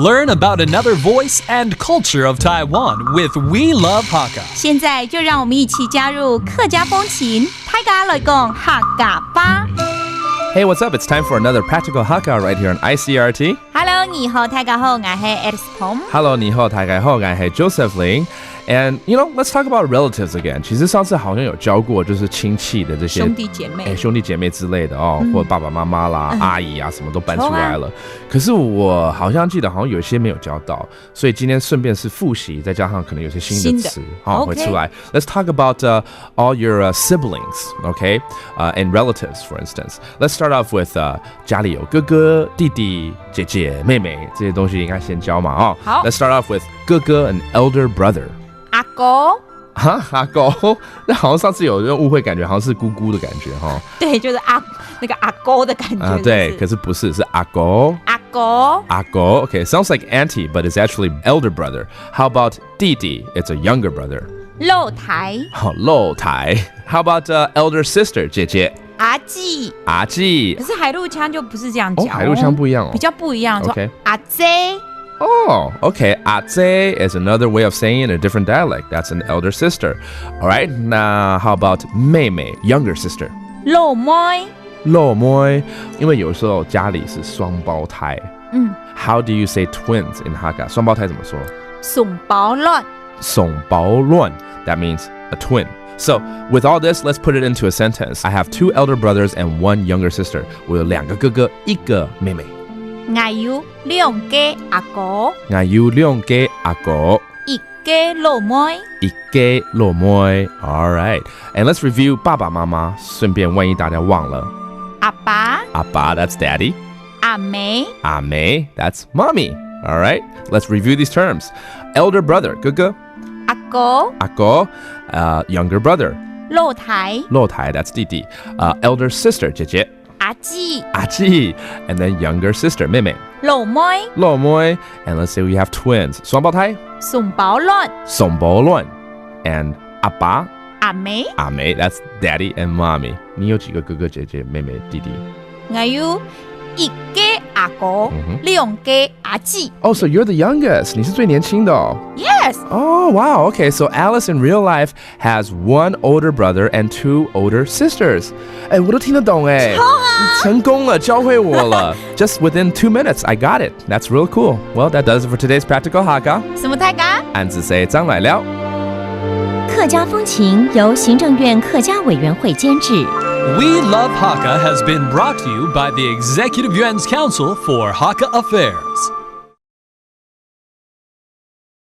Learn about another voice and culture of Taiwan with We Love Hakka. 现在就让我们一起加入客家风情，大家来讲客家吧。Hey, what's up? It's time for another practical Hakka right here on ICRT. Hello， 你好，大家好，我是 Alice Pom。Hello, 你好，大家好，我是 Joseph Ling. And, let's talk about relatives again. 其实上次好像有教过，就是亲戚的这些兄弟姐妹，兄弟姐妹之类的哦，或者爸爸妈妈啦、阿姨啊，什么都搬出来了。可是我好像记得，好像有一些没有教到，所以今天顺便是复习，再加上可能有些新的词会出来。Let's talk about all your siblings, okay? And relatives, for instance. Let's start off with 家里有哥哥、弟弟、姐姐、妹妹这些东西应该先教嘛哦。好 Let's start off with 哥哥 an elder brother. 阿哥阿哥，那好像上次有人误会，感觉好像是姑姑的感觉哈。对，就是那个阿哥的感觉。对，可是不是，是阿哥。阿哥 ，Okay, sounds like auntie, but it's actually elder brother. How about 弟弟 It's a younger brother. 露台。好，露台。How about elder sister 姐姐？阿姊。可是海陆腔就不是这样讲。海陆腔不一样哦，比较不一样。OK， 阿姐。Oh, okay. 阿姐 is another way of saying it in a different dialect. That's an elder sister. All right. Now, how about 妹妹 younger sister? 老妹。因为有时候家里是双胞胎。How do you say twins in Hakka? 双胞胎怎么说？送包卵。That means a twin. So, with all this, let's put it into a sentence. I have 2 elder brothers and 1 younger sister. 我有2个哥哥，1个妹妹。我有2個阿哥， 1個老妹。All right. And let's review 爸爸媽媽，順便萬一大家忘了。阿爸 that's daddy. 阿妹 that's mommy. All right. Let's review these terms. Elder brother 哥哥，阿哥younger brother 露台 that's 弟弟elder sister 姐姐阿姊 and then younger sister 妹妹老妹 and let's say we have twins 雙胞胎送包卵 and 阿爸阿妹 that's daddy and mommy 你有幾個哥哥姐姐妹妹弟弟我有1個阿哥2個阿姊 Oh, so you're the youngest 你是最年輕的哦 Yes Oh, wow. Okay, so Alice in real life has 1 older brother and 2 older sisters. 哎，我都聽得懂哎，成功了，教會我了。Just within 2 minutes, I got it. That's real cool. Well, that does it for today's Practical Hakka. 什麼大家？安子 say 張來了。客家風情由行政院客家委員會監製。We Love Hakka has been brought to you by the Executive Yuan's Council for Hakka Affairs.